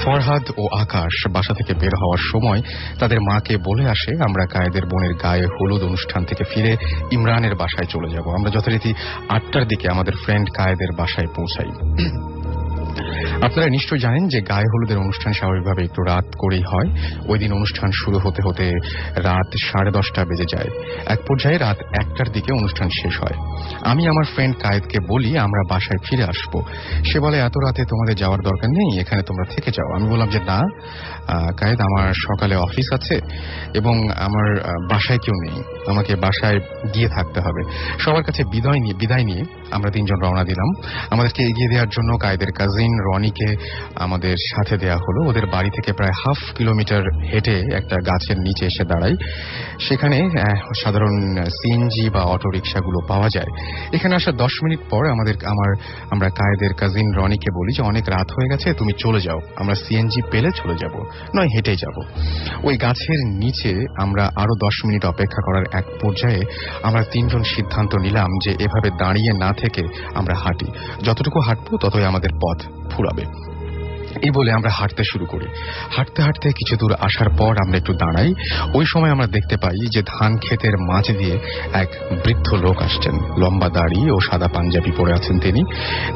ফরহাদ ও আকাশ বাসা থেকে বের হওয়ার সময় তাদের মাকে বলে আসে আমরা কায়েদের বোনের গায়ে হলুদ অনুষ্ঠান থেকে ফিরে ইমরানের বাসায় চলে যাব। আমরা যথারীতি 8টার দিকে আমাদের ফ্রেন্ড কায়েদের বাসায় পৌঁছাই। আপনারা নিশ্চয় জানেন যে গায়ে হলুদের অনুষ্ঠান স্বাভাবিকভাবে একটু রাত করেই হয়। ওই দিন অনুষ্ঠান শুরু হতে হতে রাত 10:30 বেজে যায়। এক পর্যায়ে রাত 1টার দিকে অনুষ্ঠান শেষ হয়। আমি আমার ফ্রেন্ড কায়েদকে বলি আমরা বাসায় ফিরে আসব। সে বলে এত রাতে তোমাদের যাওয়ার দরকার নেই, এখানে তোমরা থেকে যাও। আমি বললাম যে না কায়েদ, আমার সকালে অফিস আছে এবং আমার বাসায় কেউ নেই, আমাকে বাসায় গিয়ে থাকতে হবে। সবার কাছে বিদায় নিয়ে আমরা তিনজন রওনা দিলাম। আমাদেরকে এগিয়ে দেওয়ার জন্য কায়েদের কাজিন রনিকে আমাদের সাথে দেয়া হলো। ওদের বাড়ি থেকে প্রায় 1/2 কিলোমিটার হেঁটে একটা গাছের নিচে এসে দাঁড়াই। সেখানে সাধারণ সিএনজি বা অটো রিক্সাগুলো পাওয়া যায়। এখানে আসা 10 মিনিট পর আমরা কায়েদের কাজিন রনিকে বলি যে অনেক রাত হয়ে গেছে, তুমি চলে যাও, আমরা সিএনজি পেলে চলে যাব, নয় হেঁটে যাব। ওই গাছের নিচে আমরা আরো 10 মিনিট অপেক্ষা করার এক পর্যায়ে আমরা তিনজন সিদ্ধান্ত নিলাম যে এভাবে দাঁড়িয়ে না থেকে আমরা হাঁটি, যতটুকু হাঁটবো ততই আমাদের পথ ফুরাবে। এই বলে আমরা হাঁটতে শুরু করি। হাঁটতে হাঁটতে কিছু দূর আসার পর আমরা একটু দাঁড়াই। ওই সময় আমরা দেখতে পাই যে ধান ক্ষেতের মাঝ দিয়ে এক বৃদ্ধ লোক আসছেন। লম্বা দাড়ি ও সাদা পাঞ্জাবি পরে আছেন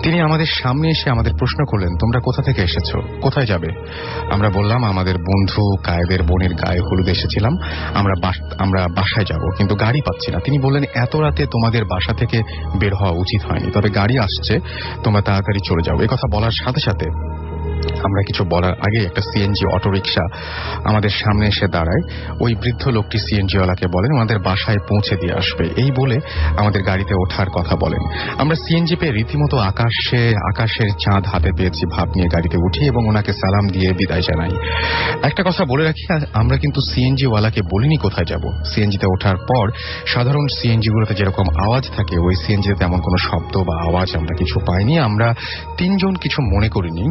তিনি আমাদের সামনে এসে আমাদের প্রশ্ন করলেন, তোমরা কোথা থেকে এসেছো, কোথায় যাবে? আমরা বললাম আমাদের বন্ধু কায়েদের বোনের গায়ে হলুদ এসেছিলাম, আমরা বাসায় যাব, কিন্তু গাড়ি পাচ্ছি না। তিনি বললেন এত রাতে তোমাদের বাসা থেকে বের হওয়া উচিত হয়নি, তবে গাড়ি আসছে, তোমরা তাড়াতাড়ি চলে যাও। এই কথা বলার সাথে সাথে আমরা কিছু বলার আগে একটা সিএনজি অটো রিক্সা আমাদের সামনে এসে দাঁড়ায়। ওই বৃদ্ধ লোকটি সিএনজিওয়ালাকে বলেন আমাদের বাসায় পৌঁছে দিয়ে আসবে, এই বলে আমাদের গাড়িতে ওঠার কথা বলেন। আমরা সিএনজি পেয়ে রীতিমতো আকাশের চাঁদ হাতে পেয়েছি ভাব নিয়ে গাড়িতে উঠি এবং ওনাকে সালাম দিয়ে বিদায় জানাই। একটা কথা বলে রাখি, আমরা কিন্তু সিএনজিওয়ালাকে বলিনি কোথায় যাব। সিএনজিতে ওঠার পর সাধারণ সিএনজিগুলোতে যেরকম আওয়াজ থাকে ওই সিএনজিতে তেমন কোনো শব্দ বা আওয়াজ আমরা কিছু পাইনি। আমরা তিনজন কিছু মনে করিনি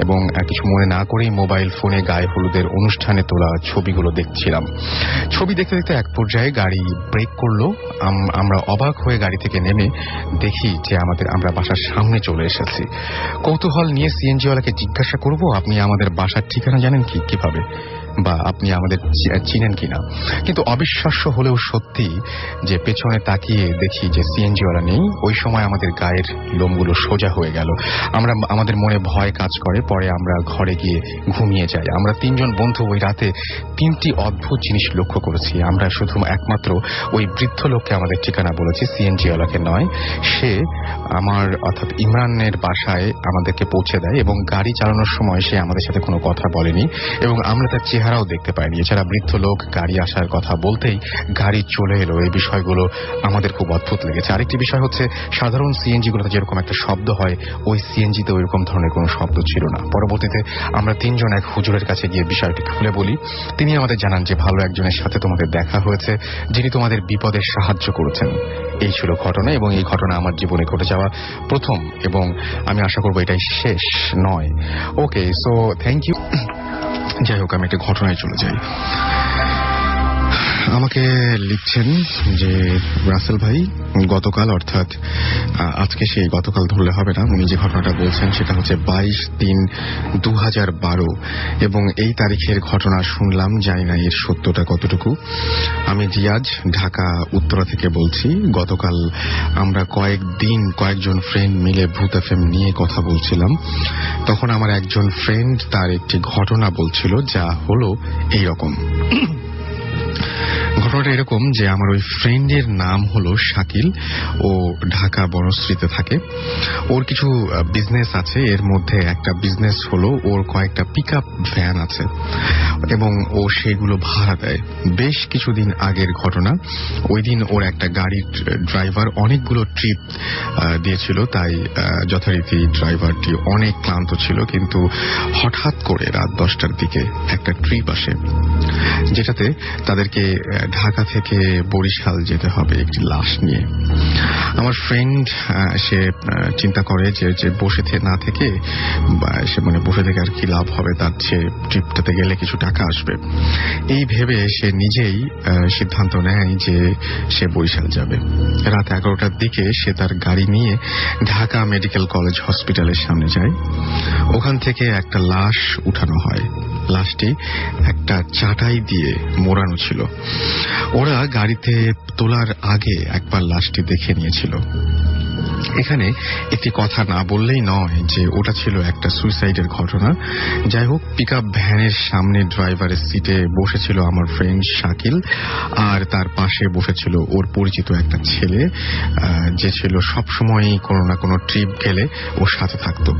এবং কিছু মনে না করেই মোবাইল ফোনে গায়ে হলুদের অনুষ্ঠানে তোলা ছবিগুলো দেখছিলাম। ছবি দেখতে দেখতে এক পর্যায়ে গাড়ি ব্রেক করলো। আমরা অবাক হয়ে গাড়ি থেকে নেমে দেখি যে আমরা বাসার সামনে চলে এসেছি। কৌতূহল নিয়ে সিএনজিওয়ালাকে জিজ্ঞাসা করব, আপনি আমাদের বাসার ঠিকানা জানেন কিভাবে, বা আপনি আমাদের চিনেন কিনা? কিন্তু অবিশ্বাস্য হলেও সত্যি যে পেছনে তাকিয়ে দেখি যে সিএনজিওয়ালা নেই। ওই সময় আমাদের গায়ের লোমগুলো সোজা হয়ে গেল। আমাদের মনে ভয় কাজ করে। পরে আমরা ঘরে গিয়ে ঘুমিয়ে যাই। আমরা তিনজন বন্ধু ওই রাতে 3টি অদ্ভুত জিনিস লক্ষ্য করেছি। আমরা শুধু একমাত্র ওই বৃদ্ধ লোককে আমাদের ঠিকানা বলেছি, সিএনজিওয়ালাকে নয়। সে অর্থাৎ ইমরানের বাসায় আমাদেরকে পৌঁছে দেয় এবং গাড়ি চালানোর সময় সে আমাদের সাথে কোনো কথা বলেনি এবং আমরা তার চেহারাও দেখতে পাইনি। এছাড়া বৃদ্ধ লোক গাড়ি আসার কথা বলতেই গাড়ি চলে এলো। এই বিষয়গুলো আমাদের খুব অদ্ভুত লেগেছে। আরেকটি বিষয় হচ্ছে, সাধারণ সিএনজিগুলোতে যেরকম একটা শব্দ হয় ওই সিএনজিতে ওইরকম ধরনের কোনো শব্দ ছিল না। পরবর্তীতে আমরা তিনজন এক হুজুরের কাছে গিয়ে বিষয়টি খুলে বলি। তিনি আমাদের জানান যে ভালো একজনের সাথে তোমাদের দেখা হয়েছে, যিনি তোমাদের বিপদে সাহায্য করেছেন। এই ছিল ঘটনা এবং এই ঘটনা আমার জীবনে ঘটে যাওয়া প্রথম এবং আমি আশা করবো এটাই শেষ নয়। ওকে, সো থ্যাংক ইউ। যাই হোক, আমি একটা ঘটনায় চলে যাই। আমাকে লিখছেন যে রাসেল ভাই, গতকাল অর্থাৎ আজকে সেই গতকাল ধরলে হবে না, উনি যে ঘটনাটা বলছেন সেটা হচ্ছে 22/3/2012 এবং এই তারিখের ঘটনা শুনলাম, জানি না এর সত্যটা কতটুকু। আমি রিয়াজ, ঢাকা উত্তরা থেকে বলছি। গতকাল আমরা কয়েকজন ফ্রেন্ড মিলে ভূত এফএম নিয়ে কথা বলছিলাম। তখন আমার একজন ফ্রেন্ড তার একটি ঘটনা বলছিল, যা হলো এইরকম। ঘটনাটা এরকম যে আমার ওই ফ্রেন্ডের নাম হলো শাকিল, ও ঢাকা বনশ্রীতে থাকে। ওর কিছু বিজনেস আছে, এর মধ্যে একটা বিজনেস হলো ওর কয়েকটা পিকআপ ভ্যান আছে এবং ও সেগুলো ভাড়া দেয়। বেশ কিছুদিন আগের ঘটনা, ওই দিন ওর একটা গাড়ির ড্রাইভার অনেকগুলো ট্রিপ দিয়েছিল, তাই যথারীতি ড্রাইভারটি অনেক ক্লান্ত ছিল। কিন্তু হঠাৎ করে রাত 10টার দিকে একটা ট্রিপ আসে, যেটাতে তাদেরকে ঢাকা থেকে বরিশাল যেতে হবে একটি লাশ নিয়ে। আমার ফ্রেন্ড সে চিন্তা করে যে বসে না থেকে, সে মানে বসে থেকে আর কি লাভ হবে, তার সে ট্রিপটাতে গেলে কিছু টাকা আসবে। এই ভেবে সে নিজেই সিদ্ধান্ত নেয় যে সে বরিশাল যাবে। রাত 11টার দিকে সে তার গাড়ি নিয়ে ঢাকা মেডিকেল কলেজ হসপিটালের সামনে যায়। ওখান থেকে একটা লাশ উঠানো হয়। লাশটি একটা চাটাই দিয়ে মোড়ানো ছিল। ওরা গাড়িতে তোলার আগে একবার লাশটি দেখে নিয়েছিল। এখানে একটি কথা না বললেই নয় যে ওটা ছিল একটা সুইসাইডের ঘটনা। যাই হোক, পিকআপ ভ্যানের সামনে ড্রাইভারের সিটে বসেছিল আমার ফ্রেন্ড শাকিল, আর তার পাশে বসেছিল ওর পরিচিত একটা ছেলে, যে ছিল সবসময়ই কোনো না কোনো ট্রিপ গেলে ওর সাথে থাকতো।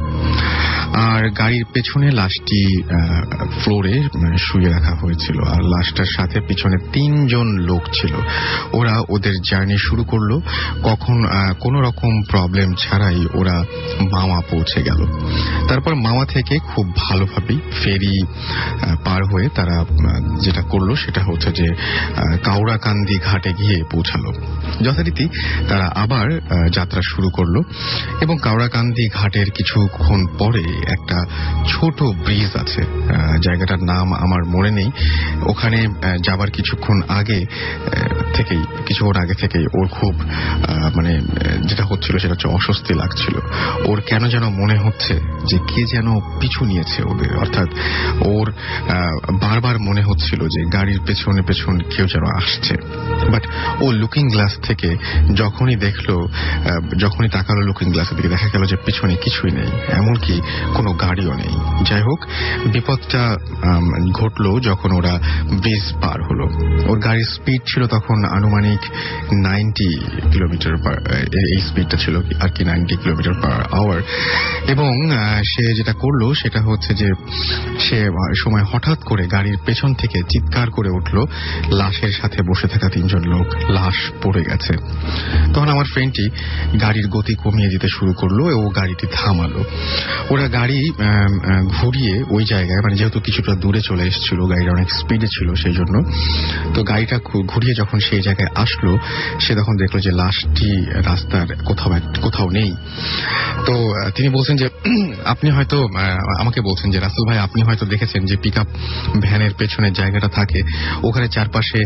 আর গাড়ির পেছনে লাশটি ফ্লোরে শুয়ে রাখা হয়েছিল, আর লাশটার সাথে পিছনে 3 জন লোক ছিল। ওরা ওদের জার্নি শুরু করলো। কখন কোনো রকম প্রবলেম ছাড়াই ওরা মাওয়া পৌঁছে গেল। তারপর মাওয়া থেকে খুব ভালোভাবেই ফেরি পার হয়ে তারা যেটা করলো সেটা হচ্ছে যে কাউড়াকান্দি ঘাটে গিয়ে পৌঁছালো। যথারীতি তারা আবার যাত্রা শুরু করলো এবং কাউড়াকান্দি ঘাটের কিছুক্ষণ পরে একটা ছোট ব্রিজ আছে, জায়গাটার নাম আমার মনে নেই। ওখানে যাবার কিছুক্ষণ আগে থেকেই ওর খুব মানে যেটা হচ্ছিল সেটা হচ্ছে অস্বস্তি লাগছিল। ওর কেন যেন মনে হচ্ছে যে কে যেন পিছু নিয়েছে ওদের, অর্থাৎ ওর বারবার মনে হচ্ছিল যে গাড়ির পেছনে কেউ যেন আসছে। বাট ও লুকিং গ্লাস থেকে যখনই তাকালো লুকিং গ্লাসের দিকে, দেখা গেল যে পিছনে কিছুই নেই, এমনকি কোনো গাড়িও নেই। যাই হোক, বিপদটা ঘটলো যখন ওরা ব্রিজ পার হলো। ওর গাড়ির স্পিড ছিল তখন আনুমানিক 90 কিলোমিটার পার, এই স্পিডটা ছিল আর কি 90 কিলোমিটার পার আওয়ার। এবং সে যেটা করলো সেটা হচ্ছে যে সে সময় হঠাৎ করে গাড়ির পেছন থেকে চিৎকার করে উঠলো, লাশের সাথে বসে থাকা 3 জন লোক, লাশ পড়ে গেছে। তখন আমার ফ্রেন্ডটি গাড়ির গতি কমিয়ে দিতে শুরু করলো ও গাড়িটি থামালো। ওরা গাড়ি ঘুরিয়ে ওই জায়গায়, মানে যেহেতু কিছুটা দূরে চলে এসেছিল, গাড়িটা অনেক স্পিডে ছিল সেই জন্য, তো গাড়িটা ঘুরিয়ে যখন সেই জায়গায় আসলো, সে তখন দেখলো যে লাশটি রাস্তার কোথাও নেই। তো তিনি বলছেন যে আপনি হয়তো আমাকে বলছেন যে রাসেল ভাই, আপনি হয়তো দেখেছেন যে পিকআপ ভ্যানের পেছনে জায়গাটা থাকে, ওখানে চারপাশে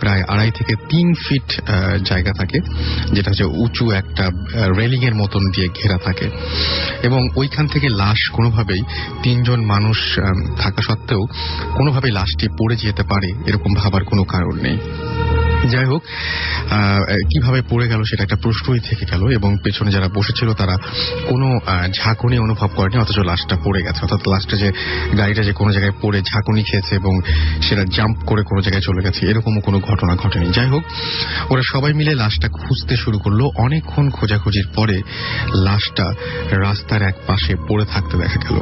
প্রায় 2.5 থেকে 3 ফিট জায়গা থাকে, যেটা হচ্ছে উঁচু একটা রেলিং এর মতন দিয়ে ঘেরা থাকে, এবং ওইখান থেকে লাশ কোনোভাবেই 3 জন মানুষ থাকা সত্ত্বেও কোনোভাবেই লাশটি পড়ে যেতে পারে এরকম ভাবার কোনো কারণ নেই। যাই হোক, কিভাবে পড়ে গেল সেটা একটা প্রশ্নই থেকে গেল, এবং পেছনে যারা বসেছিল তারা কোনো ঝাঁকুনি অনুভব করেনি, অথচ লাশটা পড়ে গেছে, অর্থাৎ লাশটা যে গাড়িটা যে কোনো জায়গায় পড়ে ঝাঁকুনি খেয়েছে এবং সেটা জাম্প করে কোনো জায়গায় চলে গেছে এরকমও কোনো ঘটনা ঘটেনি। যাই হোক, ওরা সবাই মিলে লাশটা খুঁজতে শুরু করলো। অনেকক্ষণ খোঁজাখুঁজির পরে লাশটা রাস্তার এক পাশে পড়ে থাকতে দেখা গেল।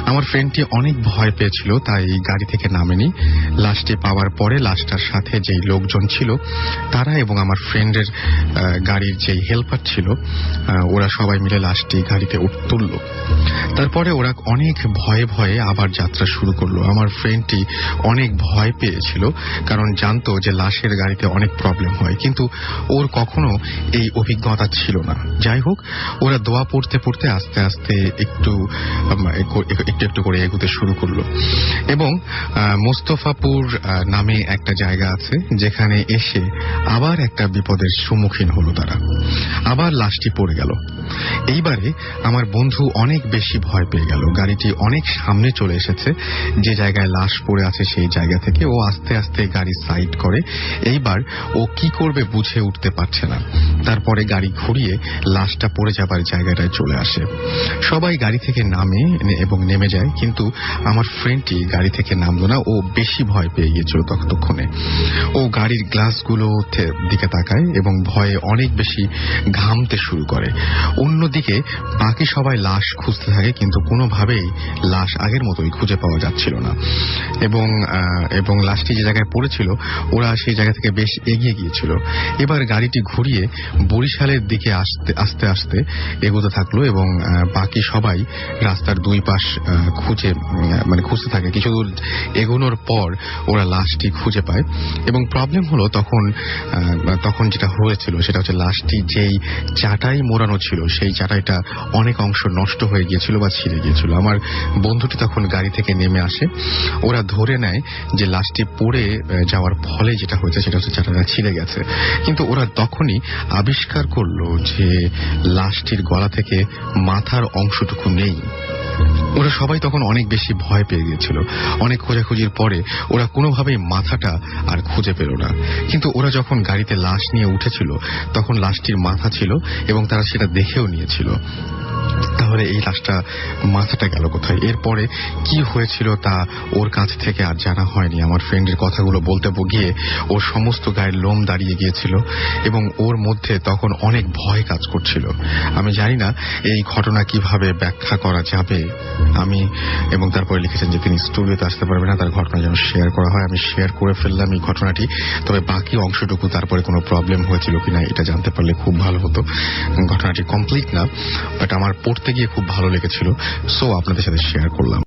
আমার ফ্রেন্ডটি অনেক ভয় পেয়েছিল, তাই গাড়ি থেকে নামেনি। লাশটি পাওয়ার পরে লাশটার সাথে যেই লোকজন ছিল তারা এবং আমার ফ্রেন্ডের গাড়ির যে হেল্পার ছিল ওরা সবাই মিলে লাশটি গাড়িতে তুলল। তারপরে ওরা অনেক ভয়ে ভয়ে আবার যাত্রা শুরু করলো। আমার ফ্রেন্ডটি অনেক ভয় পেয়েছিল, কারণ জানতো যে লাশের গাড়িতে অনেক প্রবলেম হয়, কিন্তু ওর কখনো এই অভিজ্ঞতা ছিল না। যাই হোক, ওরা দোয়া পড়তে পড়তে আস্তে আস্তে একটু একটু করে এগোতে শুরু করলো এবং মোস্তফাপুর নামে একটা জায়গা আছে, যেখানে এসে আবার একটা বিপদের সম্মুখীন হলো তারা। আবার লাশটি পড়ে গেল। এইবারে আমার বন্ধু অনেক বেশি ভয় পেয়ে গেল। গাড়িটি অনেক সামনে চলে এসেছে, যে জায়গায় লাশ পড়ে আছে সেই জায়গা থেকে ও আস্তে আস্তে গাড়ি সাইড করে। এইবার ও কি করবে বুঝে উঠতে পারছে না। তারপরে গাড়ি ঘুরিয়ে লাশটা পড়ে যাবার জায়গাটায় চলে আসে। সবাই গাড়ি থেকে নামে এবং নেমে যায়, কিন্তু আমার ফ্রেন্ডটি গাড়ি থেকে নামলো না। ও বেশি ভয় পেয়ে গিয়েছিল ততক্ষণে। ও গাড়ির গ্লাসগুলো দিকে তাকায় এবং ভয়ে অনেক বেশি ঘামতে শুরু করে। অন্যদিকে বাকি সবাই লাশ খুঁজতে থাকে, কিন্তু কোনোভাবেই লাশ আগের মতোই খুঁজে পাওয়া যাচ্ছিল না। এবং লাশটি যে জায়গায় পড়েছিল ওরা সেই জায়গা থেকে বেশ এগিয়ে গিয়েছিল। এবার গাড়িটি ঘুরিয়ে বরিশালের দিকে আস্তে আস্তে এগোতে থাকলো এবং বাকি সবাই রাস্তার দুই পাশ খুঁজতে থাকে। কিছু দূর এগোনোর পর ওরা লাশটি খুঁজে পায় এবং প্রবলেম হলো তখন যেটা হয়েছিল সেটা হচ্ছে লাশটি যেই চাটাই মোড়ানো ছিল সেই চাটাইটা অনেক অংশ নষ্ট হয়ে গিয়েছিল বা ছিঁড়ে গিয়েছিল। আমার বন্ধুটি তখন গাড়ি থেকে নেমে আসে। ওরা ধরে নেয় যে লাশটি পড়ে যাওয়ার ফলে যেটা হয়েছে সেটা হচ্ছে চাটাটা ছিঁড়ে গেছে, কিন্তু ওরা তখনই আবিষ্কার করলো যে লাশটির গলা থেকে মাথার অংশটুকু নেই। ওরা সবাই তখন অনেক বেশি ভয় পেয়ে গিয়েছিল। অনেক খোঁজাখুঁজির পরে ওরা কোনোভাবেই মাথাটা আর খুঁজে পেল না, কিন্তু ওরা যখন গাড়িতে লাশ নিয়ে উঠেছিল তখন লাশটির মাথা ছিল এবং তারা সেটা দেখেও নিয়েছিল। তাহলে এই লাশটা মাথাটা গেল কোথায়? এরপরে কি হয়েছিল তা ওর কাছ থেকে আর জানা হয়নি। আমার ফ্রেন্ডের কথাগুলো বলতে গিয়ে ওর সমস্ত গায়ের লোম দাঁড়িয়ে গিয়েছিল এবং ওর মধ্যে তখন অনেক ভয় কাজ করছিল। আমি জানি না এই ঘটনা কিভাবে ব্যাখ্যা করা যাবে। এবং তারপরে লিখেছেন যে তিনি স্টুডিওতে আসতে পারবেন না, তার ঘটনা যেন শেয়ার করা হয়। আমি শেয়ার করে ফেললাম এই ঘটনাটি, তবে বাকি অংশটুকু তারপরে কোনো প্রবলেম হয়েছিল কিনা এটা জানতে পারলে খুব ভালো হতো। ঘটনাটি কমপ্লিট না, বাট আমার পড়তে গিয়ে খুব ভালো লেগেছিল, সো আপনাদের সাথে শেয়ার করলাম।